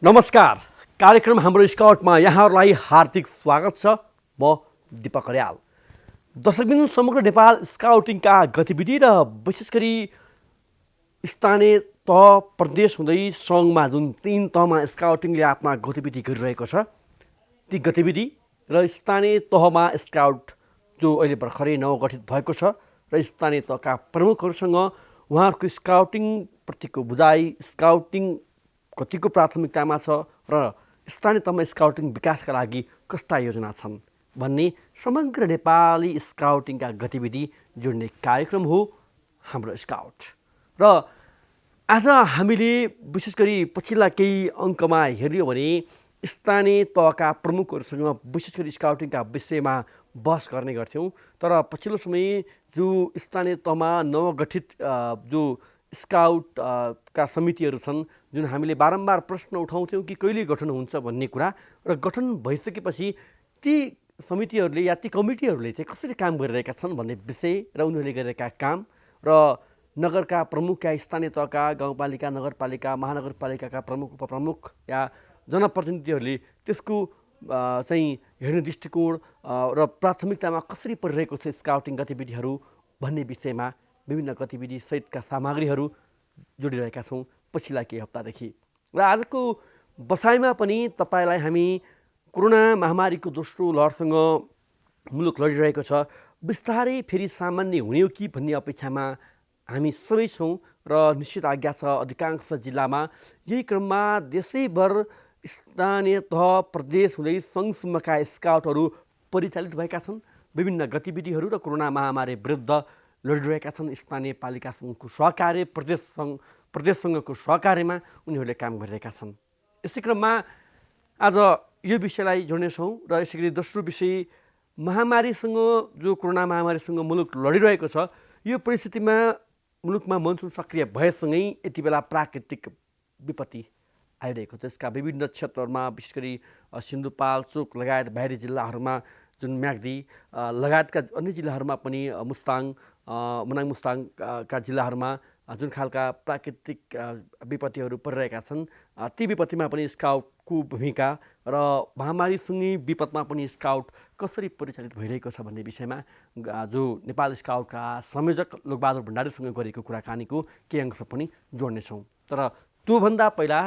नमस्कार। कार्यक्रम हाम्रो स्काउटमा यहाँहरूलाई हार्दिक स्वागत छ। म दीपक अर्याल। दशकदिन समग्र नेपाल स्काउटिङका गतिविधि र विशेष गरी स्थानीय तह प्रदेश हुँदै सङ्घमा जुन 3 तहमा स्काउटिङले आफ्ना गतिविधि गरिरहेको छ, ती गतिविधि र स्थानीय तहमा स्काउट जो अहिले भर्खरै नवगठित भएको छ र स्थानीय तहका प्रमुखहरूसँग उहाँहरूको स्काउटिङप्रतिको बुझाइ, स्काउटिङ कतिको प्राथमिकतामा छ र स्थानीय तहमा स्काउटिङ विकासका लागि कस्ता योजना छन् भन्ने समग्र नेपाली स्काउटिङका गतिविधि जोड्ने कार्यक्रम हो हाम्रो स्काउट। र आज हामीले विशेष गरी पछिल्ला केही अङ्कमा हेर्यो भने स्थानीय तहका प्रमुखहरूसँग विशेष गरी स्काउटिङका विषयमा बहस गर्ने गर्थ्यौँ। तर पछिल्लो समय जो स्थानीय तहमा नवगठित जो स्काउट का समितिहरू छन्, जुन हामीले बारम्बार प्रश्न उठाउँथ्यौँ कि कहिले गठन हुन्छ भन्ने कुरा, र गठन भइसकेपछि ती समितिहरूले या ती कमिटीहरूले चाहिँ कसरी काम गरिरहेका छन् भन्ने विषय र उनीहरूले गरिरहेका काम र नगरका प्रमुख या स्थानीय तहका गाउँपालिका, नगरपालिका, महानगरपालिकाका प्रमुख, उपप्रमुख या जनप्रतिनिधिहरूले त्यसको चाहिँ हेर्ने दृष्टिकोण र प्राथमिकतामा कसरी परिरहेको छ स्काउटिङ गतिविधिहरू भन्ने विषयमा विभिन्न गतिविधि सहितका सामग्रीहरू जोडिरहेका छौँ पछिल्ला केही हप्तादेखि। र आजको बसाइमा पनि तपाईँलाई हामी कोरोना महामारीको दोस्रो लहरसँग मुलुक लडिरहेको छ, बिस्तारै फेरि सामान्य हुने हो कि भन्ने अपेक्षामा हामी सबै छौँ र निश्चित आज्ञा छ अधिकांश जिल्लामा। यही क्रममा देशैभर स्थानीय तह प्रदेश हुँदै सङ्घसम्मका स्काउटहरू परिचालित भएका छन्। विभिन्न गतिविधिहरू र कोरोना महामारी विरुद्ध लडिरहेका छन्। स्थानीय पालिकासँगको सहकार्य, प्रदेशसँगको सहकार्यमा उनीहरूले काम गरिरहेका छन्। यसै क्रममा आज यो विषयलाई जोड्नेछौँ र यसै गरी दोस्रो विषय महामारीसँग, जो कोरोना महामारीसँग मुलुक लडिरहेको छ, यो परिस्थितिमा मुलुकमा मनसुन सक्रिय भएसँगै यति बेला प्राकृतिक विपत्ति आइरहेको छ। यसका विभिन्न क्षेत्रहरूमा विशेष गरी सिन्धुपाल्चोक लगायत बाहिरी जिल्लाहरूमा जुन म्याग्दी लगायतका अन्य जिल्लाहरूमा पनि मनाङ मुस्ताङका जिल्लाहरूमा जुन खालका प्राकृतिक विपत्तिहरू परिरहेका छन्, ती विपत्तिमा पनि स्काउटको भूमिका र महामारीसँगै विपदमा पनि स्काउट कसरी परिचालित भइरहेको छ भन्ने विषयमा जो नेपाल स्काउटका संयोजक लोकबहादुर भण्डारीसँग गरेको कुराकानीको केही अंश पनि जोड्नेछौँ। तर त्योभन्दा पहिला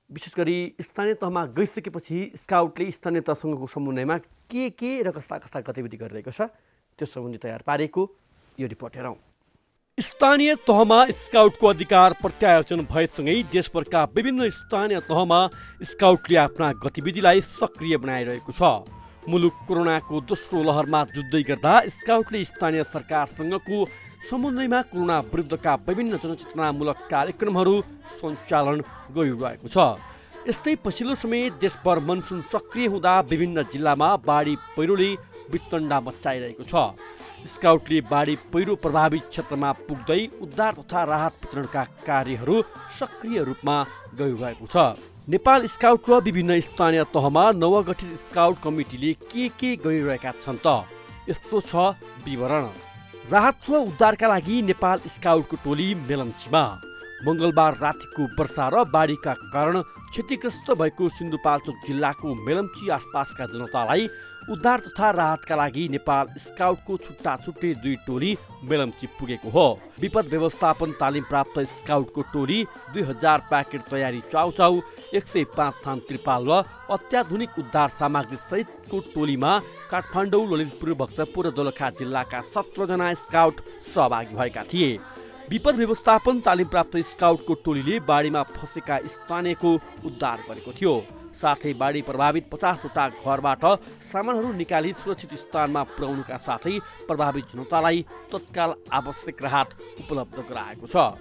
विशेष गरी स्थानीय तहमा गइसकेपछि स्काउटले स्थानीय तहसँगको समन्वयमा के र कस्ता गतिविधि गरिरहेको छ त्यो सम्बन्धी तयार पारेको यो रिपोर्ट हेरौँ। स्थानीय तहमा स्काउटको अधिकार प्रत्यायोजन भएसँगै देशभरका विभिन्न स्थानीय तहमा स्काउटले आफ्ना गतिविधिलाई सक्रिय बनाइरहेको छ। मुलुक कोरोनाको दोस्रो लहरमा जुझ्दै गर्दा स्काउटले स्थानीय सरकारसँगको समन्वयमा कोरोना विरुद्धका विभिन्न जनचेतनामूलक कार्यक्रमहरू सञ्चालन गरिरहेको छ। यस्तै पछिल्लो समय देशभर मनसुन सक्रिय हुँदा विभिन्न जिल्लामा बाढी पहिरोले वितण्डा मचाइरहेको छ। स्काउटले बाढी पहिरो प्रभावित क्षेत्रमा पुग्दै उद्धार तथा राहत वितरणका कार्यहरू सक्रिय रूपमा गरिरहेको छ। नेपाल स्काउट र विभिन्न स्थानीय तहमा नवगठित स्काउट कमिटीले के गरिरहेका छन् त? यस्तो छ विवरण। राहत र उद्धारका लागि नेपाल स्काउटको टोली मेलम्चीमा। मङ्गलबार रातिको वर्षा र बाढीका कारण क्षतिग्रस्त भएको सिन्धुपाल्चोक जिल्लाको मेलम्ची आसपासका जनतालाई उद्धार तथा राहतका लागि नेपाल स्काउटको छुट्टै 2 टोली मेलम्ची पुगेको हो। विपद व्यवस्थापन तालिम प्राप्त स्काउटको टोली 2000 प्याकेट तयारी चाउचाउ, 105 थान त्रिपाल र अत्याधुनिक उद्धार सामग्री सहितको टोलीमा काठमाडौँ, ललितपुर, भक्तपुर र दोलखा जिल्लाका 17 जना स्काउट सहभागी भएका थिए। विपद व्यवस्थापन तालिम प्राप्त स्काउटको टोलीले बाढीमा फँसेका स्थानीयको उद्धार गरेको थियो। साथै बाढी प्रभावित 50 वटा घरबाट सामानहरू निकाली सुरक्षित स्थानमा पुर्याउनुका साथै प्रभावित जनतालाई तत्काल आवश्यक राहत उपलब्ध गराएको छ।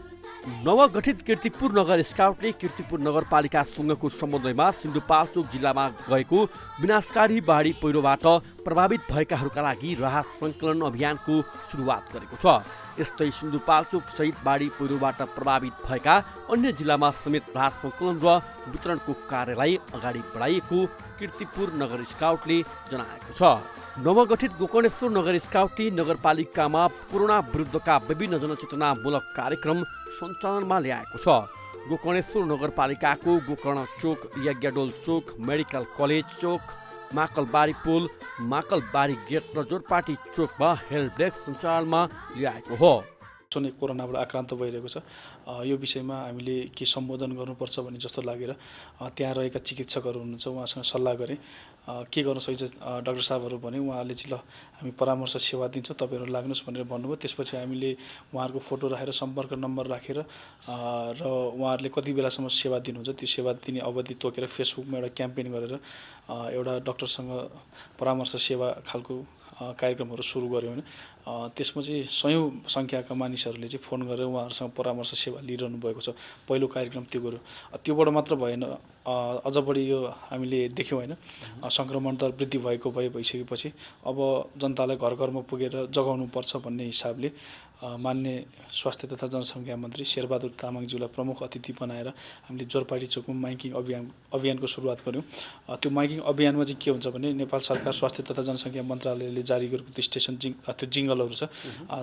नवगठित कीर्तिपुर नगर स्काउटले कीर्तिपुर नगरपालिकासँगको समन्वयमा सिन्धुपाल्चोक जिल्लामा गएको विनाशकारी बाढी पहिरोबाट प्रभावित भएकाहरूका लागि राहत सङ्कलन अभियानको सुरुवात गरेको छ। यस्तै सिन्धुपाल्चोक सहित बाढी पहिरोबाट प्रभावित भएका अन्य जिल्लामा समेत राहत सङ्कलन र वितरणको कार्यलाई अगाडि बढाइएको कीर्तिपुर नगर स्काउटले जनाएको छ। नवगठित गोकर्णेश्वर नगर स्काउटले नगरपालिकामा कोरोना विरुद्धका विभिन्न जनचेतनामूलक कार्यक्रम सञ्चालनमा ल्याएको छ। गोकर्णेश्वर नगरपालिकाको गोकर्ण चोक, यज्ञडोल चोक, मेडिकल कलेज चोक, माकलबारी पुल, माकलबारी गेट र जोरपाटी चोकमा हेल्प डेस्क सञ्चालनमा ल्याएको हो। नै कोरोनाबाट आक्रान्त भइरहेको छ। यो विषयमा हामीले के सम्बोधन गर्नुपर्छ भन्ने जस्तो लागेर त्यहाँ रहेका चिकित्सकहरू हुनुहुन्छ, उहाँसँग सल्लाह गरेँ। के गर्न सकिन्छ डाक्टर साहबहरू भने उहाँहरूले चाहिँ ल हामी परामर्श सेवा दिन्छौँ, तपाईँहरू लाग्नुहोस् भनेर भन्नुभयो। त्यसपछि हामीले उहाँहरूको फोटो राखेर सम्पर्क नम्बर राखेर र उहाँहरूले कति बेलासम्म सेवा दिनुहुन्छ त्यो सेवा दिने अवधि तोकेर फेसबुकमा एउटा क्याम्पेन गरेर एउटा डाक्टरसँग परामर्श सेवा खालको कार्यक्रमहरू सुरु गऱ्यौँ होइन। त्यसमा चाहिँ सयौँ सङ्ख्याका मानिसहरूले चाहिँ फोन गरेर उहाँहरूसँग परामर्श सेवा लिइरहनु भएको छ। पहिलो कार्यक्रम त्यो गऱ्यो। त्योबाट मात्र भएन, अझ बढी यो हामीले देख्यौँ होइन। सङ्क्रमण दर वृद्धि भइसकेपछि अब जनतालाई घर घरमा पुगेर जगाउनुपर्छ भन्ने हिसाबले मान्य स्वास्थ्य तथा जनसङ्ख्या मन्त्री शेरबहादुर तामाङज्यूलाई प्रमुख अतिथि बनाएर हामीले जोरपाटी चोकमा माइकिङ अभियानको सुरुवात गऱ्यौँ। त्यो माइकिङ अभियानमा चाहिँ के हुन्छ भने नेपाल सरकार स्वास्थ्य तथा जनसङ्ख्या मन्त्रालयले जारी गरेको त्यो स्टेसन त्यो जिङ्गलहरू छ,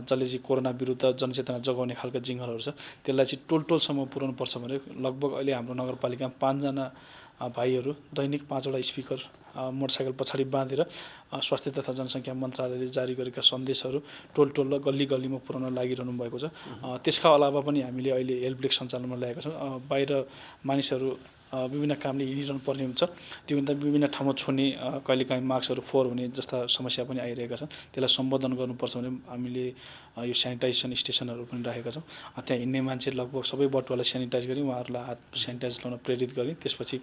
जसले चाहिँ कोरोना विरुद्ध जनचेतना जगाउने खालका जिङ्गलहरू छ, त्यसलाई चाहिँ टोलसम्म पुर्याउनुपर्छ भने लगभग अहिले हाम्रो नगरपालिकामा 5 जना भाइहरू दैनिक 5 वटा स्पिकर मोटरसाइकल पछाडि बाँधेर स्वास्थ्य तथा जनसङ्ख्या मन्त्रालयले जारी गरेका सन्देशहरू टोल र गल्ली गल्लीमा पुर्याउन लागिरहनु भएको छ। त्यसका अलावा पनि हामीले अहिले हेल्प डेस्क सञ्चालनमा ल्याएका छौँ। बाहिर मानिसहरू विभिन्न कामले हिँडिरहनु पर्ने हुन्छ, त्योभन्दा विभिन्न ठाउँमा छुने कहिलेकाहीँ मार्क्सहरू फोहोर हुने जस्ता समस्या पनि आइरहेका छन्। त्यसलाई सम्बोधन गर्नुपर्छ भने हामीले यो सेनिटाइजेसन स्टेसनहरू पनि राखेका छौँ। त्यहाँ हिँड्ने मान्छे लगभग सबै बटुवालाई सेनिटाइज गरी उहाँहरूलाई हात सेनिटाइज लाउन प्रेरित गरेँ। त्यसपछि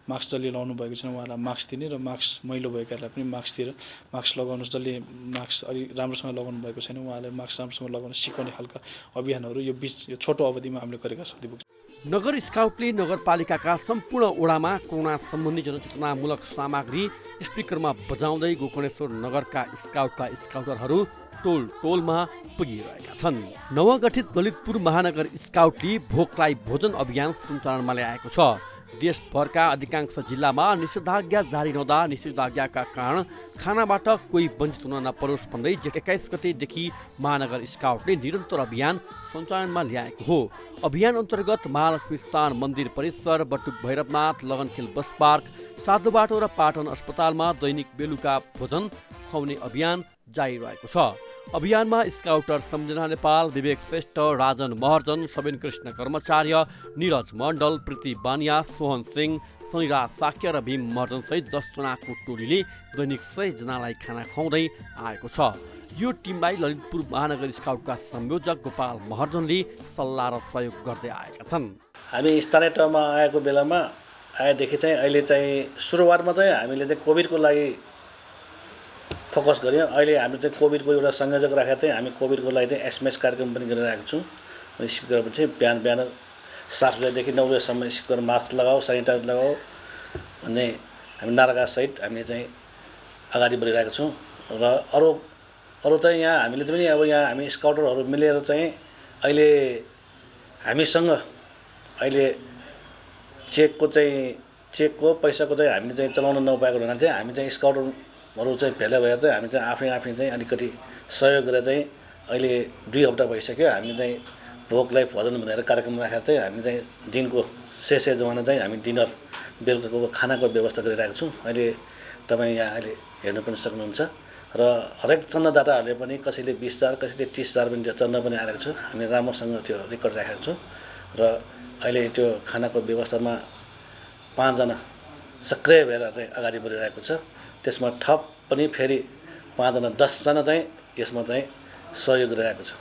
मास्क जसले लाउनु भएको छैन उहाँलाई मास्क दिने र मास्क मैलो भएकाहरूलाई पनि मास्क दिएर मास्क लगाउनुहोस्, जसले मास्क अलिक राम्रोसँग लगाउनु भएको छैन उहाँलाई मास्क राम्रोसँग लगाउन सिकाउने खालका अभियानहरू यो छोटो अवधिमा हामीले गरेका छौँ। नगर स्काउटले नगरपालिकाका सम्पूर्ण ओडामा कोरोना सम्बन्धी जनचेतनामूलक सामग्री स्पिकरमा बजाउँदै गोकर्णेश्वर नगरका स्काउटरहरू टोलमा पुगिरहेका छन्। नवगठित ललितपुर महानगर स्काउटले भोकलाई भोजन अभियान सञ्चालनमा ल्याएको छ। देशभरका अधिकांश जिल्लामा निषेधाज्ञा जारी रहँदा निषेधाज्ञाका कारण खानाबाट कोही वञ्चित हुन नपरोस् भन्दै जेठ 21 गतेदेखि महानगर स्काउटले निरन्तर अभियान सञ्चालनमा ल्याएको हो। अभियान अन्तर्गत महालक्ष्मी स्थान मन्दिर परिसर, बटुक भैरवनाथ, लगनखेल बस पार्क, साधुबाटो र पाटन अस्पतालमा दैनिक बेलुका भोजन खुवाउने अभियान जारी रहेको छ। अभियानमा स्काउटर सम्झना नेपाल, विवेक श्रेष्ठ, राजन महर्जन, सबिन कृष्ण कर्मचार्य, निरज मण्डल, प्रीति बानिया, सोहन सिंह, शनिराज साक्य र भीम महर्जन सहित 10 जनाको टोलीले दैनिक 100 जनालाई खाना खुवाउँदै आएको छ। यो टिमलाई ललितपुर महानगर स्काउटका संयोजक गोपाल महर्जनले सल्लाह र सहयोग गर्दै आएका छन्। हामी स्थानीय तहमा आएको बेलामा आएदेखि चाहिँ अहिले चाहिँ सुरुवातमा चाहिँ हामीले चाहिँ कोभिडको लागि फोकस गऱ्यौँ। अहिले हामी चाहिँ कोभिडको एउटा संयोजक राखेर चाहिँ हामी कोभिडको लागि चाहिँ एसएमएस कार्यक्रम पनि गरिरहेको छौँ। स्पिकर चाहिँ बिहान 7 बजेदेखि 9 बजेसम्म स्पिकर मास्क लगाऊ, सेनिटाइज लगाऊ भन्ने हामी नारागासहित हामीले चाहिँ अगाडि बढिरहेको छौँ। र अरू चाहिँ यहाँ हामीले पनि अब यहाँ हामी स्काउटरहरू मिलेर चाहिँ अहिले हामीसँग अहिले चेकको पैसाको चाहिँ हामीले चाहिँ चलाउन नपाएको हुनाले चाहिँ हामी चाहिँ स्काउटरहरू चाहिँ भेला भएर चाहिँ हामी चाहिँ आफै चाहिँ अलिकति सहयोग गरेर चाहिँ अहिले 2 हप्ता भइसक्यो हामी चाहिँ भोकलाई भोजन भनेर कार्यक्रम राखेर चाहिँ हामी चाहिँ दिनको शेष जमाना चाहिँ हामी डिनर बेलुकाको खानाको व्यवस्था गरिरहेको छौँ। अहिले तपाईँ यहाँ अहिले हेर्न पनि सक्नुहुन्छ र हरेक चन्दादाताहरूले पनि कसैले 20,000 कसैले 30,000 पनि चन्दा पनि आएको छ। हामी राम्रोसँग त्यो रेकर्ड राखेको छौँ र अहिले त्यो खानाको व्यवस्थामा 5 जना सक्रिय भएर चाहिँ अगाडि बढिरहेको छ। त्यसमा थप पनि फेरि 5 जना 10 जना चाहिँ यसमा चाहिँ सहयोग गरिरहेको छ।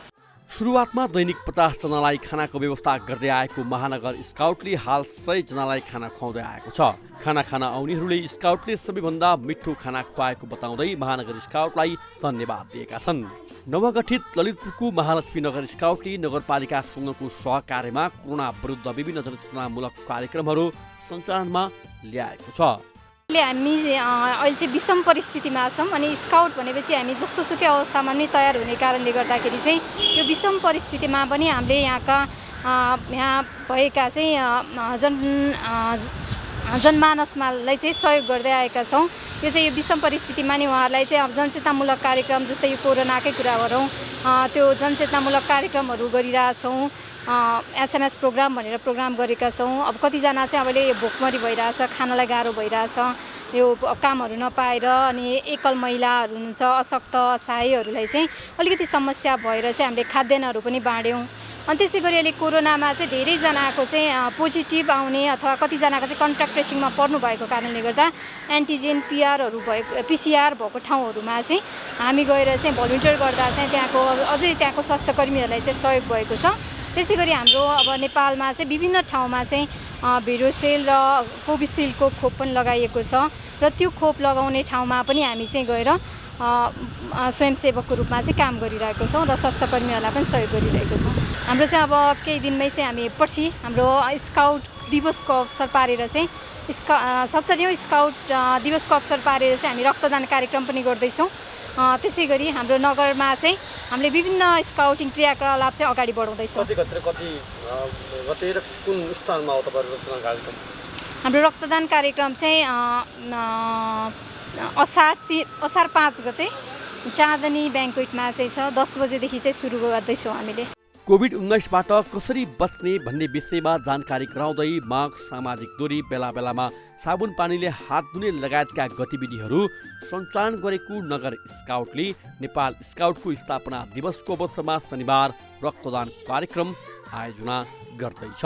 सुरुवातमा दैनिक 50 जनालाई खानाको व्यवस्था गर्दै आएको महानगर स्काउटले हाल 100 जनालाई खाना खुवाउँदै आएको छ। खाना खान आउनेहरूले स्काउटले सबैभन्दा मिठो खाना खुवाएको बताउँदै महानगर स्काउटलाई धन्यवाद दिएका छन्। नवगठित ललितपुरको महालक्ष्मी नगर स्काउटले नगरपालिकासँगको सहकार्यमा कोरोना विरुद्ध विभिन्न जनचेतनामूलक कार्यक्रमहरू सञ्चालनमा ल्याएको छ। हामी अहिले चाहिँ विषम परिस्थितिमा छौँ अनि स्काउट भनेपछि हामी जस्तोसुकै अवस्थामा पनि तयार हुने कारणले गर्दाखेरि चाहिँ यो विषम परिस्थितिमा पनि हामीले यहाँ भएका चाहिँ जनमानसलाई चाहिँ सहयोग गर्दै आएका छौँ। यो चाहिँ यो विषम परिस्थितिमा नि उहाँहरूलाई चाहिँ अब जनचेतनामूलक कार्यक्रम जस्तै यो कोरोनाकै कुरा गरौँ त्यो जनचेतनामूलक कार्यक्रमहरू गरिरहेछौँ। एसएमएस प्रोग्राम भनेर प्रोग्राम गरेका छौँ। अब कतिजना चाहिँ अहिले भोकमरी भइरहेछ, खानालाई गाह्रो भइरहेछ, यो कामहरू नपाएर, अनि एकल महिलाहरू हुनुहुन्छ, अशक्त असहायहरूलाई चाहिँ अलिकति समस्या भएर चाहिँ हामीले खाद्यान्नहरू पनि बाँड्यौँ। अनि त्यसै गरी अहिले कोरोनामा चाहिँ धेरैजनाको चाहिँ पोजिटिभ आउने अथवा कतिजनाको चाहिँ कन्ट्याक्ट ट्रेसिङमा पर्नु भएको कारणले गर्दा एन्टिजेन पिसिआर भएको ठाउँहरूमा चाहिँ हामी गएर चाहिँ भलिन्टियर गर्दा चाहिँ त्यहाँको स्वास्थ्य कर्मीहरूलाई चाहिँ सहयोग भएको छ। त्यसै गरी हाम्रो अब नेपालमा चाहिँ विभिन्न ठाउँमा चाहिँ भेरोसेल र कोभिसिल्डको खोप पनि लगाइएको छ र त्यो खोप लगाउने ठाउँमा पनि हामी चाहिँ गएर स्वयंसेवकको रूपमा चाहिँ काम गरिरहेको छौँ र स्वास्थ्य कर्मीहरूलाई पनि सहयोग गरिरहेको छौँ। हाम्रो चाहिँ अब केही दिनमै चाहिँ हामी पछि हाम्रो स्काउट दिवसको अवसर पारेर चाहिँ 70औँ स्काउट दिवसको अवसर पारेर चाहिँ हामी रक्तदान कार्यक्रम पनि गर्दैछौँ। त्यसै गरी हाम्रो नगरमा चाहिँ हामीले विभिन्न स्काउटिङ क्रियाकलाप चाहिँ अगाडि बढाउँदैछौँ। कति र कुन स्थानमा हो तपाईँहरूको रक्तदान कार्यक्रम? हाम्रो रक्तदान कार्यक्रम चाहिँ असार 5 गते चाँदनी ब्याङ्क्वेटमा चाहिँ छ। 10 बजेदेखि चाहिँ सुरु गर्दैछौँ हामीले। कोभिड-19बाट कसरी बच्ने भन्ने विषयमा जानकारी गराउँदै मास्क, सामाजिक दूरी, बेला बेलामा साबुन पानीले हात धुने लगायतका गतिविधिहरू सञ्चालन गरेको नगर स्काउटले नेपाल स्काउटको स्थापना दिवसको अवसरमा शनिबार रक्तदान कार्यक्रम आयोजना गर्दैछ।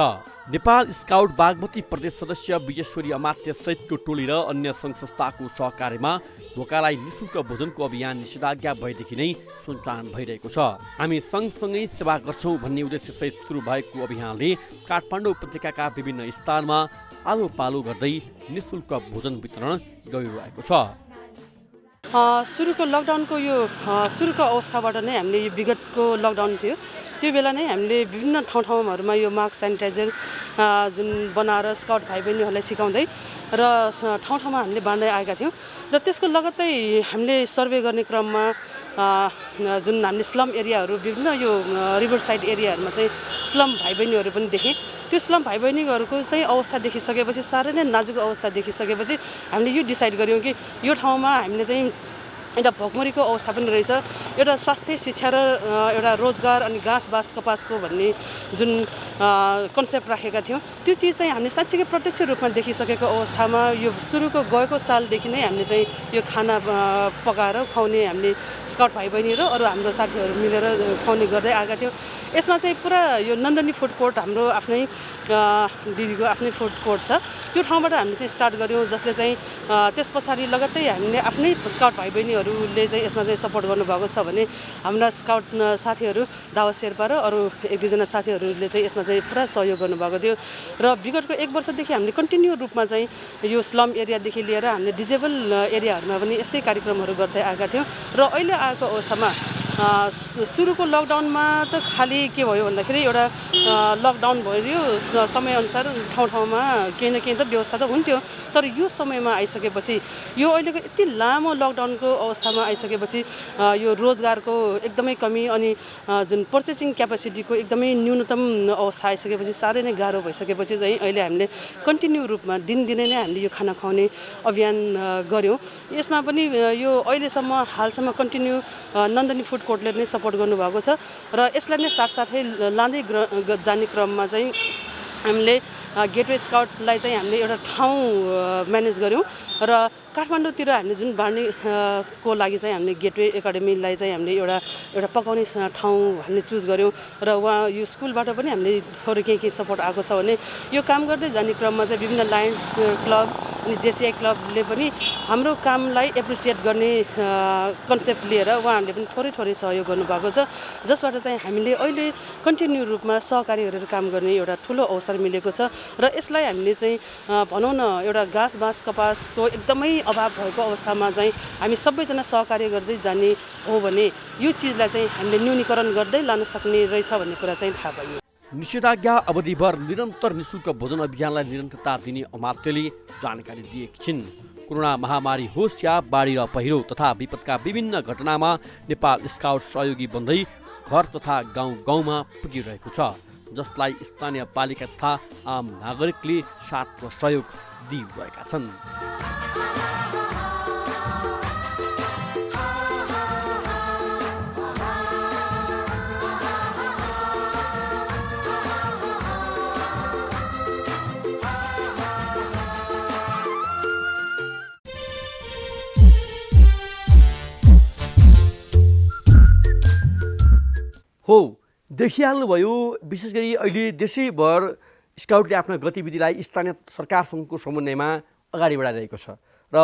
नेपाल स्काउट बागमती प्रदेश सदस्य विजेश्वरी अमात्य सहितको टोली र अन्य सङ्घ संस्थाको सहकार्यमा ढोकालाई निःशुल्क भोजनको अभियान निषेधाज्ञा भएदेखि नै सञ्चालन भइरहेको छ। हामी सँगसँगै सेवा गर्छौँ भन्ने उद्देश्यसहित सुरु भएको अभियानले काठमाडौँ उपत्यकाका विभिन्न स्थानमा आलो पालो गर्दै निःशुल्क भोजन वितरण गरिरहेको छ। सुरुको लकडाउनको सुरुको अवस्थाबाट नै हामीले यो विगतको लकडाउन थियो, त्यो बेला नै हामीले विभिन्न ठाउँहरूमा यो मास्क, सेनिटाइजर जुन बनाएर स्काउट भाइ बहिनीहरूलाई सिकाउँदै र ठाउँमा हामीले बाँड्दै आएका थियौँ। र त्यसको लगत्तै हामीले सर्वे गर्ने क्रममा जुन हामीले स्लम एरियाहरू, विभिन्न यो रिभर साइड एरियाहरूमा चाहिँ स्लम भाइ बहिनीहरू पनि देखेँ। त्यो स्लम भाइ बहिनीहरूको चाहिँ अवस्था देखिसकेपछि, साह्रै नै नाजुक अवस्था देखिसकेपछि हामीले यो डिसाइड गऱ्यौँ कि यो ठाउँमा हामीले चाहिँ एउटा भोकमरीको अवस्था पनि रहेछ, एउटा स्वास्थ्य, शिक्षा र एउटा रोजगार अनि घाँस बाँस कपासको भन्ने जुन कन्सेप्ट राखेका थियौँ, त्यो चिज चाहिँ हामीले साँच्चीकै प्रत्यक्ष रूपमा देखिसकेको अवस्थामा यो सुरुको गएको सालदेखि नै हामीले चाहिँ यो खाना पकाएर खुवाउने हामीले स्काउट भाइ बहिनी र अरू हाम्रो साथीहरू मिलेर खुवाउने गर्दै आएका थियौँ। यसमा चाहिँ पुरा यो नन्दनी फुड कोर्ट हाम्रो आफ्नै दिदीको आफ्नै फुड कोर्ट छ, त्यो ठाउँबाट हामीले चाहिँ स्टार्ट गऱ्यौँ, जसले चाहिँ त्यस पछाडि लगत्तै हामीले आफ्नै स्काउट भाइ बहिनीहरूले चाहिँ यसमा चाहिँ सपोर्ट गर्नुभएको छ भने हाम्रा स्काउट साथीहरू दावा शेर्पा र अरू 1-2 जना साथीहरूले चाहिँ यसमा चाहिँ पुरा सहयोग गर्नुभएको थियो। र विगतको 1 वर्षदेखि हामीले कन्टिन्यू रूपमा चाहिँ यो स्लम एरियादेखि लिएर हामीले डिजेबल एरियाहरूमा पनि यस्तै कार्यक्रमहरू गर्दै आएका थियौँ। र अहिले आएको अवस्थामा सुरुको लकडाउनमा त खालि के भयो भन्दाखेरि एउटा लकडाउन भयो, समयअनुसार ठाउँमा केही न केही त व्यवस्था त हुन्थ्यो, तर यो समयमा आइसकेपछि, यो अहिलेको यति लामो लकडाउनको अवस्थामा आइसकेपछि यो रोजगारको एकदमै कमी अनि जुन पर्चेसिङ क्यापेसिटीको एकदमै न्यूनतम अवस्था आइसकेपछि, साह्रै नै गाह्रो भइसकेपछि चाहिँ अहिले हामीले कन्टिन्यू रूपमा दिनदिनै नै हामीले यो खाना खुवाउने अभियान गऱ्यौँ। यसमा पनि यो अहिलेसम्म हालसम्म कन्टिन्यू नन्दनी फुड कोर्टले नै सपोर्ट गर्नुभएको छ र यसलाई नै साथसाथै लाँदै जाने क्रममा चाहिँ हामीले गेटवे स्काउटलाई चाहिँ हामीले एउटा ठाउँ म्यानेज गऱ्यौँ र काठमाडौँतिर हामीले जुन बाँड्ने को लागि चाहिँ हामीले गेटवे एकाडेमीलाई चाहिँ हामीले एउटा पकाउने ठाउँ हामीले चुज गऱ्यौँ र उहाँ यो स्कुलबाट पनि हामीले थोरै केही सपोर्ट आएको छ भने यो काम गर्दै जाने क्रममा चाहिँ विभिन्न लायन्स क्लब अनि जेसिआई क्लबले पनि हाम्रो कामलाई एप्रिसिएट गर्ने कन्सेप्ट लिएर उहाँहरूले पनि थोरै सहयोग गर्नुभएको छ, जसबाट चाहिँ हामीले अहिले कन्टिन्यू रूपमा सहकारी गरेर काम गर्ने एउटा ठुलो अवसर मिलेको छ। र यसलाई हामीले चाहिँ भनौँ न एउटा घाँस बाँस कपासको एकदमै अभाव भएको अवस्थामा चाहिँ हामी सबैजना सहकार्य गर्दै जाने हो भने यो चिजलाई चाहिँ हामीले न्यूनीकरण गर्दै लान सक्ने रहेछ भन्ने कुरा चाहिँ थाहा भयो। निषेधाज्ञा अवधिभर निरन्तर निःशुल्क भोजन अभियानलाई निरन्तरता दिने अमात्यले जानकारी दिएकी छिन्। कोरोना महामारी होस् या बाढी र पहिरो तथा विपदका विभिन्न घटनामा नेपाल स्काउट सहयोगी बन्दै घर तथा गाउँ-गाउँमा पुगिरहेको छ, जसलाई स्थानीय पालिका तथा आम नागरिकले साथ र सहयोग दिइरहेका छन्। हो, देखिहाल्नुभयो विशेष गरी अहिले देशैभर स्काउटले आफ्ना गतिविधिलाई स्थानीय सरकारसँगको समन्वयमा अगाडि बढाइरहेको छ र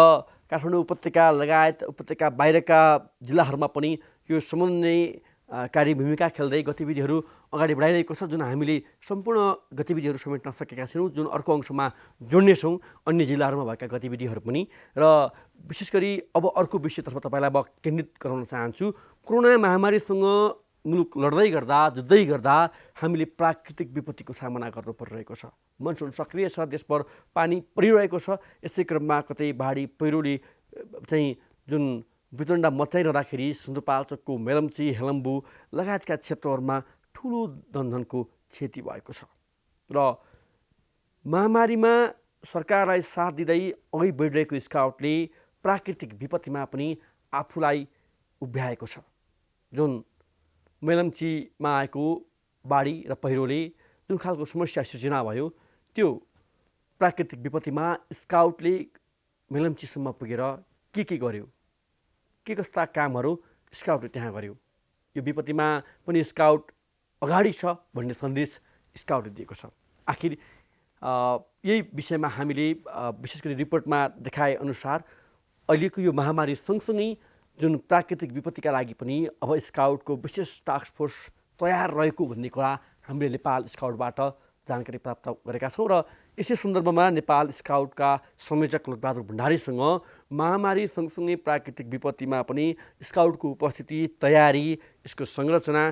काठमाडौँ उपत्यका लगायत उपत्यका बाहिरका जिल्लाहरूमा पनि यो समन्वयकारी भूमिका खेल्दै गतिविधिहरू अगाडि बढाइरहेको छ, जुन हामीले सम्पूर्ण गतिविधिहरू समेट्न सकेका छैनौँ, जुन अर्को अंशमा जोड्नेछौँ अन्य जिल्लाहरूमा भएका गतिविधिहरू पनि। र विशेष गरी अब अर्को विषयतर्फ तपाईँलाई म केन्द्रित गराउन चाहन्छु। कोरोना महामारीसँग मुलुक लड्दै गर्दा जुझ्दै गर्दा हामीले प्राकृतिक विपत्तिको सामना गर्नु परिरहेको छ। मनसुन सक्रिय छ, देशभर पानी परिरहेको छ। यसै क्रममा कतै बाढी पहिरोले चाहिँ जुन विचण्डा मचाइरहँदाखेरि सिन्धुपाल्चोकको मेलम्ची, हेलम्बु लगायतका क्षेत्रहरूमा ठुलो धनधनको क्षति भएको छ र महामारीमा सरकारलाई साथ दिँदै अघि बढिरहेको स्काउटले प्राकृतिक विपत्तिमा पनि आफूलाई उभ्याएको छ। जुन मेलम्चीमा आएको बाढी र पहिरोले जुन खालको समस्या सिर्जना भयो, त्यो प्राकृतिक विपत्तिमा स्काउटले मेलम्चीसम्म पुगेर के गर्यो, के कस्ता कामहरू स्काउटले त्यहाँ गर्यो, यो विपत्तिमा पनि स्काउट अगाडि छ भन्ने सन्देश स्काउटले दिएको छ। आखिर यही विषयमा हामीले विशेष गरी रिपोर्टमा देखाए अनुसार अहिलेको यो महामारी सँगसँगै जुन प्राकृतिक विपत्तिका लागि पनि अब स्काउटको विशेष टास्क फोर्स तयार रहेको भन्ने कुरा हामीले नेपाल स्काउटबाट जानकारी प्राप्त गरेका छौँ। र यसै सन्दर्भमा नेपाल स्काउटका संयोजक लोकबहादुर भण्डारीसँग महामारी सँगसँगै प्राकृतिक विपत्तिमा पनि स्काउटको उपस्थिति, तयारी, यसको संरचना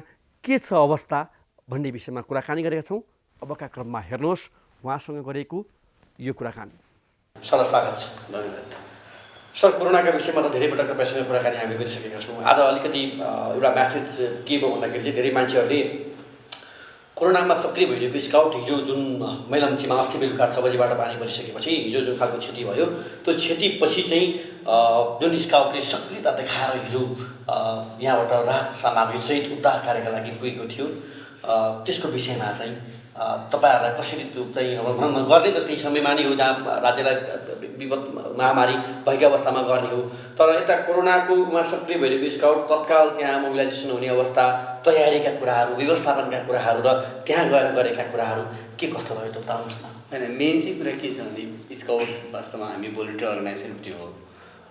के छ अवस्था भन्ने विषयमा कुराकानी गरेका छौँ। अबका क्रममा हेर्नुहोस् उहाँसँग गरेको यो कुराकानी। सर स्वागत छ। धन्यवाद सर, कोरोनाका विषयमा त धेरै पटक तपाईँसँग कुराकानी हामी गरिसकेका छौँ। आज अलिकति एउटा म्यासेज के भयो भन्दाखेरि चाहिँ धेरै मान्छेहरूले कोरोनामा सक्रिय भइरहेको स्काउट हिजो जुन मैलम्चीमा अस्ति बेलुका 6 बजीबाट पानी परिसकेपछि हिजो जुन खालको क्षति भयो, त्यो क्षतिपछि चाहिँ जुन स्काउटले सक्रियता देखाएर हिजो यहाँबाट राहत सामग्रीसहित उद्धार कार्यका लागि पुगेको थियो, त्यसको विषयमा चाहिँ तपाईँहरूलाई कसरी त्यो चाहिँ अब भनौँ न गर्ने त त्यही समयमा नै हो जहाँ राज्यलाई विपद महामारी भएको अवस्थामा गर्ने हो, तर यता कोरोनाकोमा सक्रिय भइरहेको स्काउट तत्काल त्यहाँ मोबिलाइजेसन हुने अवस्था, तयारीका कुराहरू, व्यवस्थापनका कुराहरू र त्यहाँ गएर गरेका कुराहरू के कस्तो भयो त बताउनुहोस् न। होइन, मेन चाहिँ कुरा के छ भने स्काउट वास्तवमा हामी भोलिन्टियर अर्गनाइजेसन हो।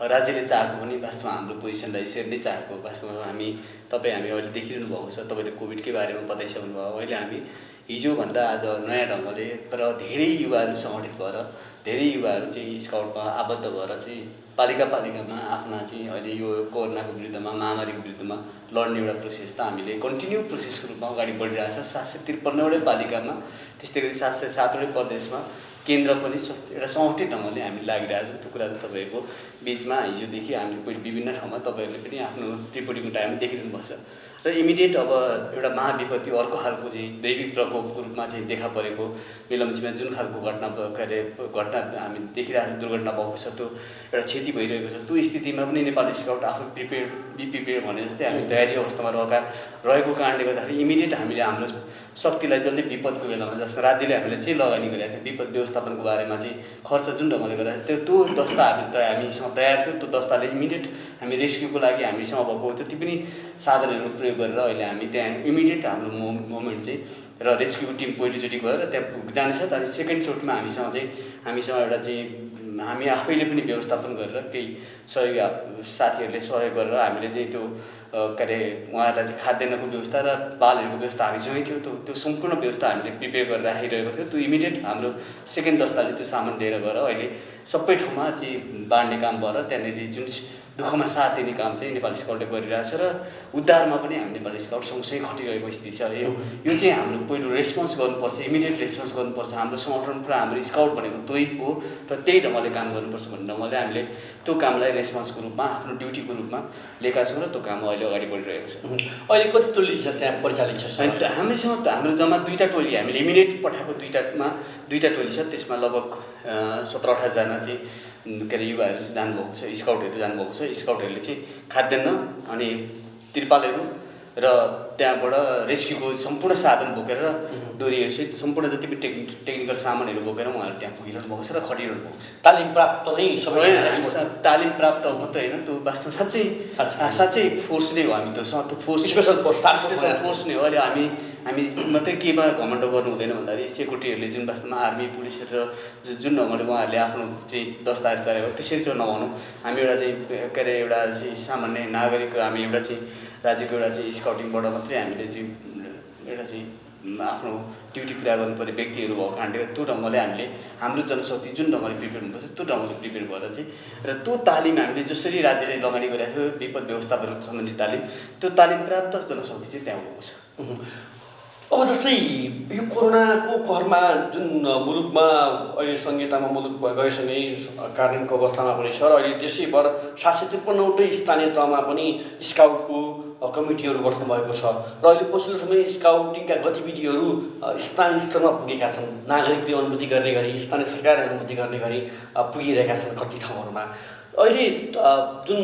राज्यले चाहेको पनि वास्तवमा हाम्रो पोजिसनलाई यसरी नै चाहेको। वास्तवमा हामी अहिले देखिरहनु भएको छ, तपाईँले कोभिडकै बारेमा बताइसक्नु भयो। अहिले हामी हिजोभन्दा आज नयाँ ढङ्गले तर धेरै युवाहरू सङ्गठित भएर धेरै युवाहरू चाहिँ स्काउटमा आबद्ध भएर चाहिँ पालिकामा आफ्ना चाहिँ अहिले यो कोरोनाको विरुद्धमा, महामारीको विरुद्धमा लड्ने एउटा प्रोसेस त हामीले कन्टिन्यू प्रोसेसको रूपमा अगाडि बढिरहेको छ। 753वटै पालिकामा, त्यस्तै गरी 707वटै प्रदेशमा, केन्द्र पनि एउटा सङ्गठित ढङ्गले हामी लागिरहेको छौँ। त्यो कुरा त तपाईँहरूको बिचमा हिजोदेखि हामीले पहिले विभिन्न ठाउँमा तपाईँहरूले पनि आफ्नो रिपोर्टिङको टाइममा देखिरहनु भएको छ। र इमिडिएट अब एउटा महाविपत्ति अर्को खालको चाहिँ दैविक प्रकोपको रूपमा चाहिँ देखा परेको मेलम्चीमा जुन खालको घटना हामी देखिरहेको छौँ, दुर्घटना भएको छ, त्यो एउटा क्षति भइरहेको छ। त्यो स्थितिमा पनि नेपाली स्काउट आफू प्रिपेयर भने जस्तै हामी तयारी अवस्थामा रहेको कारणले गर्दाखेरि इमिडिएट हामीले हाम्रो शक्तिलाई जसले विपदको बेलामा, जस्तो राज्यले हामीले चाहिँ लगानी गरेको थियो विपद व्यवस्थापनको बारेमा चाहिँ खर्च जुन ढङ्गले गर्दाखेरि त्यो दस्ता हामीसँग तयार थियो। त्यो दस्ताले इमिडिएट हामी रेस्क्युको लागि हामीसँग भएको जति पनि साधनहरू प्रयोग गरेर अहिले हामी त्यहाँ इमिडिएट हाम्रो मोमेन्ट चाहिँ र रेस्क्युको टिम पहिलोचोटि गएर त्यहाँ जानेछ। अनि सेकेन्डचोटिमा हामीसँग एउटा चाहिँ हामी आफैले पनि व्यवस्थापन गरेर केही सहयोग साथीहरूले सहयोग गरेर हामीले चाहिँ त्यो के अरे उहाँहरूलाई चाहिँ खाद्यान्नको व्यवस्था र पालहरूको व्यवस्था हामीसँगै थियो। त्यो सम्पूर्ण व्यवस्था हामीले प्रिपेयर गरेर राखिरहेको थियो। त्यो इमिडिएट हाम्रो सेकेन्ड दस्ताले त्यो सामान लिएर गएर अहिले सबै ठाउँमा चाहिँ बाँड्ने काम भएर त्यहाँनिर जुन दुःखमा साथ दिने काम चाहिँ नेपाली स्काउटले गरिरहेको छ र उद्धारमा पनि हामी नेपाली स्काउट सँगसँगै खटिरहेको स्थिति छ। यो चाहिँ हाम्रो पहिलो रेस्पोन्स गर्नुपर्छ, इमिडिएट रेस्पोन्स गर्नुपर्छ। हाम्रो सङ्गठन पुरा हाम्रो स्काउट भनेको त्यही हो र त्यही ढङ्गले काम गर्नुपर्छ भन्ने ढङ्गले हामीले त्यो कामलाई रेस्पोन्सको रूपमा आफ्नो ड्युटीको रूपमा लिएका छौँ र त्यो काम अहिले अगाडि बढिरहेको छ। अहिले कति टोली छ त्यहाँ परिचालित छ? हामीसँग हाम्रो जम्मा 2टा टोली, हामीले इमिडिएट पठाएको 2टा टोली छ। त्यसमा लगभग 17-18 जना चाहिँ के अरे युवाहरू चाहिँ जानुभएको छ, स्काउटहरू जानुभएको छ। स्काउटहरूले चाहिँ खाद्यान्न अनि तिरपालहरू र त्यहाँबाट रेस्क्युको सम्पूर्ण साधन बोकेर डोरीहरूसहित सम्पूर्ण जति पनि टेक्निकल सामानहरू बोकेर उहाँहरू त्यहाँ पुगिरहनु भएको छ र खटिरहनु भएको छ। तालिम प्राप्त नै सबै तालिम प्राप्त मात्रै होइन, त्यो वास्तवमा साँच्चै फोर्स नै हो। हामी त्यो फोर्स स्पेसल फोर्स नै हो। अहिले हामी मात्रै केमा घमण्ड गर्नु हुँदैन भन्दाखेरि सेक्युरिटीहरूले जुन वास्तवमा आर्मी पुलिसहरू जुन ढङ्गले उहाँहरूले आफ्नो चाहिँ दस्तावेज तयार गर्यो त्यसरी चाहिँ नभनौँ। हामी एउटा चाहिँ के अरे एउटा चाहिँ सामान्य नागरिक, हामी एउटा चाहिँ राज्यको एउटा चाहिँ स्काउटिङबाट मात्रै हामीले चाहिँ एउटा चाहिँ आफ्नो ड्युटी पुरा गर्नुपर्ने व्यक्तिहरू भएको कारणले त्यो ढङ्गले हामीले हाम्रो जनशक्ति जुन ढङ्गले प्रिपेयर हुनुपर्छ त्यो ढङ्गले प्रिपेयर भएर चाहिँ र त्यो तालिम हामीले जसरी राज्यले लगानी गरेको थियो विपद व्यवस्थापन सम्बन्धी तालिम, त्यो तालिम प्राप्त जनशक्ति चाहिँ त्यहाँ भएको छ। अब जस्तै यो कोरोनाको कहरमा जुन मुलुकमा अहिले सङ्घीयतामा मुलुक गएसँगै कार्यान्वयनको अवस्थामा पनि छ र अहिले देशैभर 753वटै स्थानीय तहमा पनि स्काउटको कमिटीहरू गठन भएको छ र अहिले पछिल्लो समय स्काउटिङका गतिविधिहरू स्थानीय स्तरमा पुगेका छन्। नागरिकले अनुमति गर्ने गरी, स्थानीय सरकारले अनुमति गर्ने गरी पुगिरहेका छन् कति ठाउँहरूमा। अहिले जुन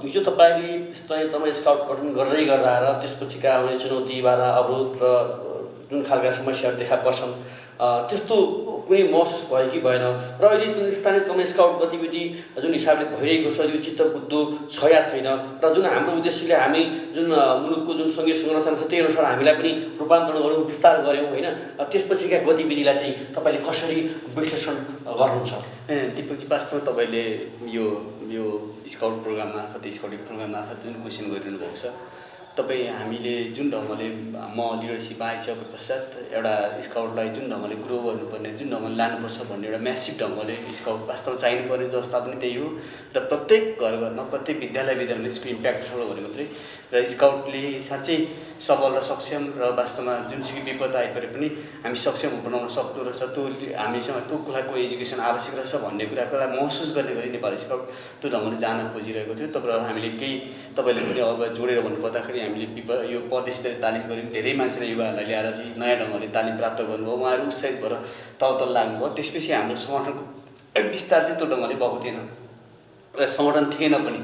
हिजो तपाईँले स्थानीय तहमा स्काउट गठन गर्दै गर्दा र त्यसपछिका आउने चुनौती, बाधा, अवरोध र जुन खालका समस्याहरू देखा पर्छन् त्यस्तो कुनै महसुस भयो कि भएन? र अहिले जुन स्थानीय तहमा स्काउट गतिविधि जुन हिसाबले भइरहेको छ यो चित्त बुझ्दो छ या छैन? र जुन हाम्रो उद्देश्यले हामी जुन मुलुकको जुन सङ्घीय संरचना छ त्यही अनुसार हामीलाई पनि रूपान्तरण गऱ्यौँ, विस्तार गऱ्यौँ होइन, त्यसपछिका गतिविधिलाई चाहिँ तपाईँले कसरी विश्लेषण गर्नुहुन्छ? त्यसपछि वास्तवमा तपाईँले यो स्काउट प्रोग्राम मार्फत, स्काउटिङ प्रोग्राम मार्फत जुन क्वेसन गरिरहनु भएको छ, तपाईँ हामीले जुन ढङ्गले म लिडरसिप आइसके पश्चात एउटा स्काउटलाई जुन ढङ्गले ग्रो गर्नुपर्ने, जुन ढङ्गले लानुपर्छ भन्ने एउटा म्यासिभ ढङ्गले स्काउट वास्तवमा चाहिनुपर्ने व्यवस्था पनि त्यही हो। र प्रत्येक घरमा, प्रत्येक विद्यालयमा यसको इम्प्याक्ट छ भनेको चाहिँ र स्काउटले साँच्चै सबल र सक्षम र वास्तवमा जुनसुकै विपद आइपरे पनि हामी सक्षम बनाउन सक्दो रहेछ, त्यो हामीसँग त्यो कुराको एजुकेसन आवश्यक रहेछ भन्ने कुराको महसुस गर्ने गरी नेपाली स्काउट त्यो ढङ्गले जान खोजिरहेको थियो। हामीले केही तपाईँले पनि अब जोडेर भन्नुपर्दाखेरि हामीले यो परदेशतिर तालिम गऱ्यौँ, धेरै मान्छे र युवाहरूलाई ल्याएर चाहिँ नयाँ ढङ्गले तालिम प्राप्त गर्नुभयो, उहाँहरू उत्साहित भएर तल लाग्नुभयो। त्यसपछि हाम्रो सङ्गठनको विस्तार चाहिँ त्यो ढङ्गले भएको थिएन र सङ्गठन थिएन पनि।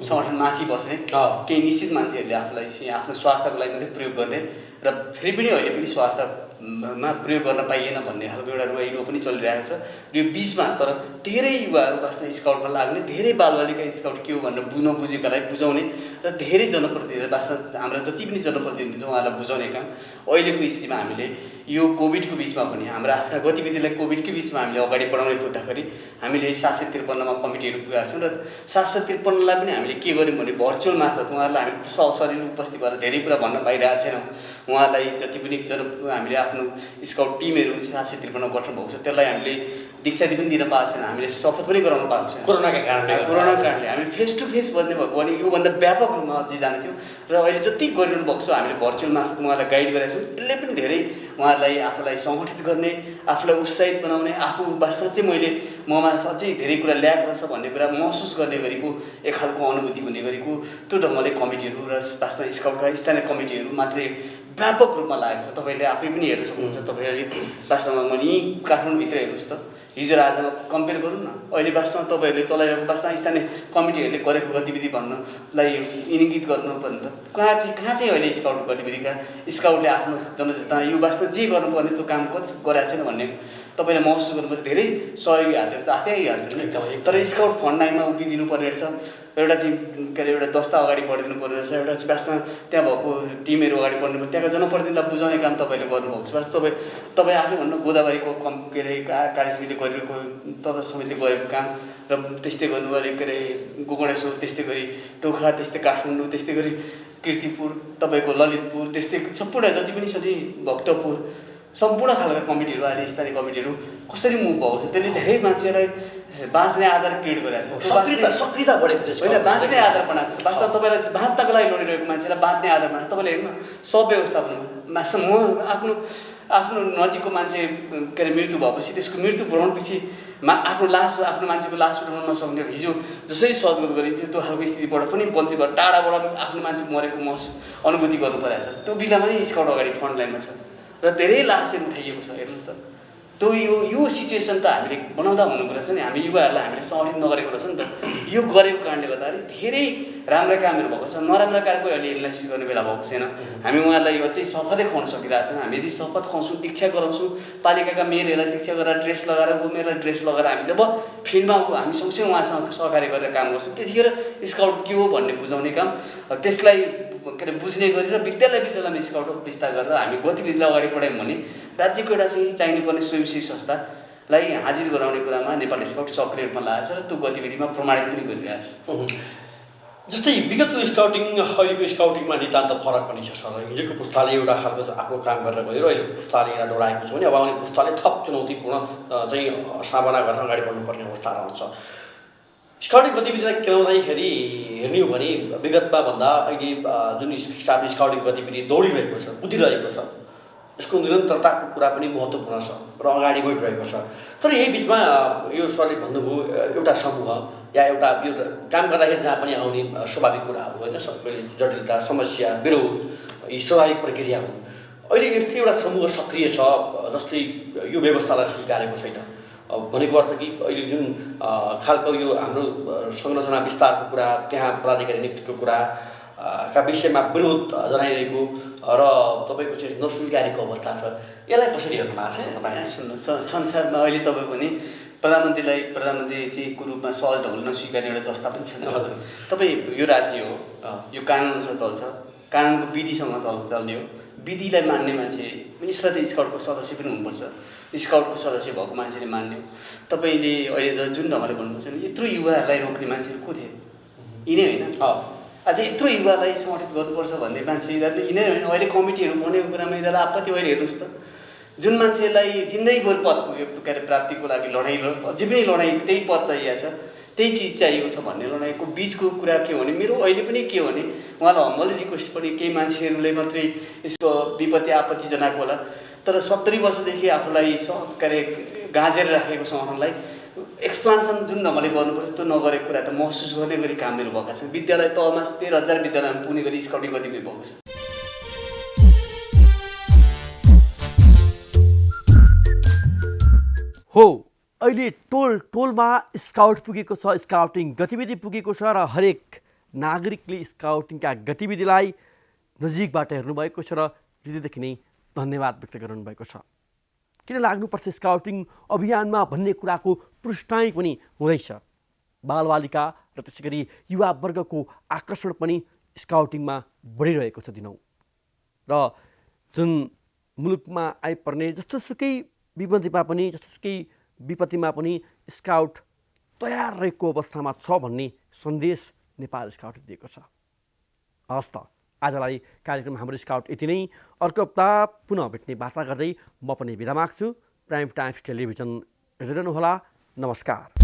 सङ्गठन माथि बस्ने केही निश्चित मान्छेहरूले आफूलाई आफ्नो स्वार्थको लागि मात्रै प्रयोग गर्ने र फेरि पनि अहिले पनि स्वार्थमा प्रयोग गर्न पाइएन भन्ने खालको एउटा रुवाइलो पनि चलिरहेको छ यो बिचमा। तर धेरै युवाहरू वास्तव स्काउटमा लाग्ने, धेरै बालबालिका स्काउट के हो भनेर नबुझेकालाई बुझाउने र धेरै जनप्रतिनिधिहरू वास्तव हाम्रा जति पनि जनप्रतिनिधि छ उहाँलाई बुझाउने काम अहिलेको स्थितिमा हामीले यो कोभिडको बिचमा पनि हाम्रा आफ्ना गतिविधिलाई कोभिडकै बिचमा हामीले अगाडि बढाउने खोज्दाखेरि हामीले 753मा कमिटीहरू पुगेका छौँ र 753लाई पनि हामीले के गर्यौँ भने भर्चुअल मार्फत उहाँहरूलाई हामी सशरीर उपस्थित भएर धेरै कुरा भन्न पाइरहेको छैनौँ। उहाँलाई जति पनि हामीले आफ्नो स्काउट टिमहरू 753 गठन भएको छ त्यसलाई हामीले दीक्षा पनि दिन पाएको छैन, हामीले शपथ पनि गराउन पाएको छैन कोरोनाको कारणले। हामी फेस टु फेस बन्ने भएको भने योभन्दा व्यापक रूपमा अझै जाने थियो र अहिले जति गरिरहनु भएको छ हामीले भर्चुअल मार्फत उहाँलाई गाइड गरेका छौँ। यसले पनि धेरै उहाँहरूलाई आफूलाई सङ्गठित गर्ने, आफूलाई उत्साहित बनाउने, आफू वास्तव चाहिँ ममा अझै धेरै कुरा ल्याएको रहेछ भन्ने कुरा महसुस गर्ने गरेको एक खालको अनुभूति हुने गरेको त्यो ढङ्गले कमिटीहरू र वास्तव स्काउटका स्थानीय कमिटीहरू मात्रै व्यापक रूपमा लागेको छ। तपाईँले आफै पनि हेर्न सक्नुहुन्छ। तपाईँले वास्तवमा मैले यहीँ काठमाडौँभित्र हेर्नुहोस् त, हिजो र आजमा कम्पेयर गरौँ न। अहिले वास्तवमा तपाईँहरूले चलाइरहेको वास्तवमा स्थानीय कमिटीहरूले गरेको गतिविधि भन्नलाई इङ्गित गर्नुपर्ने त कहाँ चाहिँ अहिले स्काउट गतिविधिका स्काउटले आफ्नो जनचेतना यो वास्तव जे गर्नुपर्ने त्यो काम कति गरेको छैन भन्ने तपाईँले महसुस गर्नुपर्छ। धेरै सहयोगी हातहरू त आफै आइहाल्छ नि, तर स्काउट फन्ड लाइनमा उभिदिनु पर्ने रहेछ, एउटा चाहिँ के अरे एउटा दस्ता अगाडि बढिदिनु पर्ने रहेछ, एउटा चाहिँ वास्तवमा त्यहाँ भएको टिमहरू अगाडि बढ्नु पर्ने, त्यहाँको जनप्रतिनिधिलाई बुझाउने काम तपाईँले गर्नुभएको छ। वास्तव तपाईँ आफै भन्नु गोदावरीको के अरे कार्य समिति गरिरहेको तथा समितिले गरेको काम र त्यस्तै गर्नुभयो के अरे गोकर्णेश्वर, त्यस्तै गरी टोखा, त्यस्तै काठमाडौँ, त्यस्तै गरी कीर्तिपुर, तपाईँको ललितपुर, त्यस्तै सम्पूर्ण जति पनि छ नि भक्तपुर, सम्पूर्ण खालका कमिटीहरू अहिले स्थानीय कमिटीहरू कसरी मुभ भएको छ त्यसले धेरै मान्छेलाई बाँच्ने आधार क्रिएट गरेको छ, सक्रियता बढेको छ, होइन बाँच्ने आधार बनाएको छ। वास्तव तपाईँलाई बाँच्नको लागि लडिरहेको मान्छेलाई बाँच्ने आधार बनाएको तपाईँले हेर्नु सब व्यवस्थापनमा म आफ्नो नजिकको मान्छे के अरे मृत्यु भएपछि त्यसको मृत्यु भ्रमणपछि आफ्नो मान्छेको लास उठाउन नसक्ने हिजो जसरी सद्गत गरिन्थ्यो त्यो खालको स्थितिबाट पनि वञ्चित भएर टाढाबाट आफ्नो मान्छे मरेको अनुभूति गर्नु परेको छ। त्यो बेलामा नि स्काउट अगाडि फ्रन्ट लाइनमा छ र धेरै लासहरू उठाइएको छ। हेर्नुहोस् त त्यो यो सिचुएसन त हामीले बनाउँदा हुनुपर्ने रहेछ नि, हामी युवाहरूलाई हामीले सङ्गठित नगरेको रहेछ नि त। यो गरेको कारणले गर्दाखेरि धेरै राम्रा कामहरू भएको छ, नराम्रा कामको अहिले एनालाइसिस गर्ने बेला भएको छैन। हामी उहाँहरूलाई अझै शपथै खुवाउन सकिरहेको छैन। हामी यदि शपथ खुवाउँछौँ, दीक्षा गराउँछौँ, पालिकाका मेयरहरूलाई दीक्षा गरेर ड्रेस लगाएर, उमेरलाई ड्रेस लगाएर हामी जब फिल्डमा हामी सँगसँगै उहाँसँग सहकार्य गरेर काम गर्छौँ, त्यतिखेर स्काउट के हो भन्ने बुझाउने काम, त्यसलाई के अरे बुझ्ने गरी र विद्यालयमा स्काउट विस्तार गरेर हामी गतिविधिलाई अगाडि बढायौँ भने राज्यको एउटा चाहिँ चाहिने पर्ने स्वयंसेवी संस्थालाई हाजिर गराउने कुरामा नेपाल स्काउट सक्रिय रूपमा लागेको छ र त्यो गतिविधिमा प्रमाणित पनि गरिरहेको छ। जस्तै विगतको स्काउटिङ अहिलेको स्काउटिङमा नितान्त फरक पनि छ सर। हिजोको पुस्ताले एउटा खालको आफ्नो काम गरेर गयो र अहिलेको पुस्ताले यहाँ दौडाएको छ भने अब आउने पुस्ताले थप चुनौतीपूर्ण चाहिँ सामना गर्न अगाडि बढ्नुपर्ने अवस्था रहन्छ। स्काउटिङ गतिविधिलाई केलाउँदाखेरि हेर्ने हो भने विगतमा भन्दा अहिले जुन हिसाबले स्काउटिङ गतिविधि दौडिरहेको छ, कुदिरहेको छ, यसको निरन्तरताको कुरा पनि महत्त्वपूर्ण छ र अगाडि बढिरहेको छ। तर यही बिचमा यो सरले भन्नुभयो एउटा समूह या एउटा यो काम गर्दाखेरि जहाँ पनि आउने स्वाभाविक कुराहरू होइन, सबैले जटिलता, समस्या, विरोध, यी स्वाभाविक प्रक्रिया हुन्। अहिले यस्तै एउटा समूह सक्रिय छ जसले यो व्यवस्थालाई स्वीकारेको छैन। भनेको अर्थ कि अहिले जुन खालको यो हाम्रो संरचना विस्तारको कुरा, त्यहाँ पदाधिकारी नियुक्तिको कुरा का विषयमा विरोध जनाइरहेको र तपाईँको चाहिँ नस्वीकारेको अवस्था छ, यसलाई कसरी हेर्नु भएको छ तपाईँ? सुन्नुहोस्, संसारमा अहिले तपाईँ पनि प्रधानमन्त्री चाहिँ को रूपमा सहज ढङ्गले नस्वीकार्ने एउटा दस्ता पनि छैन। तपाईँ यो राज्य हो, यो कानुनसँग चल्छ, कानुनको विधिसँग चल्ने हो, विधिलाई मान्ने मान्छे, यसमा त स्काउटको सदस्य पनि हुनुपर्छ, स्काउटको सदस्य भएको मान्छेले मान्ने हो। तपाईँले अहिले जुन ढङ्गले भन्नुहुन्छ नि यत्रो युवाहरूलाई रोक्ने मान्छेहरू को थिए? यिनै होइन, अझै यत्रो युवालाई सङ्गठित गर्नुपर्छ भन्ने मान्छे यिनीहरूले यिनै होइन। अहिले कमिटीहरू बनेको कुरामा यिनीहरूलाई आपत्ति अहिले हेर्नुहोस् त, जुन मान्छेलाई जिन्दगीभर पद पुग्यो के अरे प्राप्तिको लागि लडाइँ, अझै पनि लडाइँ त्यही पद चाहिएको छ, त्यही चिज चाहिएको छ भन्ने लडाइँको बिचको कुरा के हो भने मेरो अहिले पनि के हो भने उहाँलाई हम्बल रिक्वेस्ट पनि केही मान्छेहरूले मात्रै यसको विपत्ति आपत्ति जनाएको होला, तर 70 वर्षदेखि आफूलाई के अरे गाँजेर राखेको सङ्गठनलाई एक्सपान्सन जुन ढङ्गले गर्नुपर्छ त्यो नगरेको कुरा त महसुस गर्ने गरी कामहरू भएका छन्। विद्यालय तहमा 13,000 विद्यालयमा पुग्ने गरी स्काउटिङ गतिविधि भएको छ। हो, अहिले टोलमा स्काउट पुगेको छ, स्काउटिङ गतिविधि पुगेको छ र हरेक नागरिकले स्काउटिङका गतिविधिलाई नजिकबाट हेर्नुभएको छ र हृदयदेखि नै धन्यवाद व्यक्त गर्नुभएको छ। किन लाग्नुपर्छ स्काउटिङ अभियानमा भन्ने कुराको पुष्टाइ पनि हुँदैछ। बालबालिका र त्यसै गरी युवावर्गको आकर्षण पनि स्काउटिङमा बढिरहेको छ दिनौँ र जुन मुलुकमा आइपर्ने जस्तोसुकै विपत्तिमा पनि स्काउट तयार रहेको अवस्थामा छ भन्ने सन्देश नेपाल स्काउट दिएको छ। हस् त, आजलाई कार्यक्रम हाम्रो स्काउट यति नै। अर्को हप्ता पुनः भेट्ने बाचा गर्दै म पनि बिदा माग्छु। प्राइम टाइम्स टेलिभिजन हेरिरहनुहोला। नमस्कार।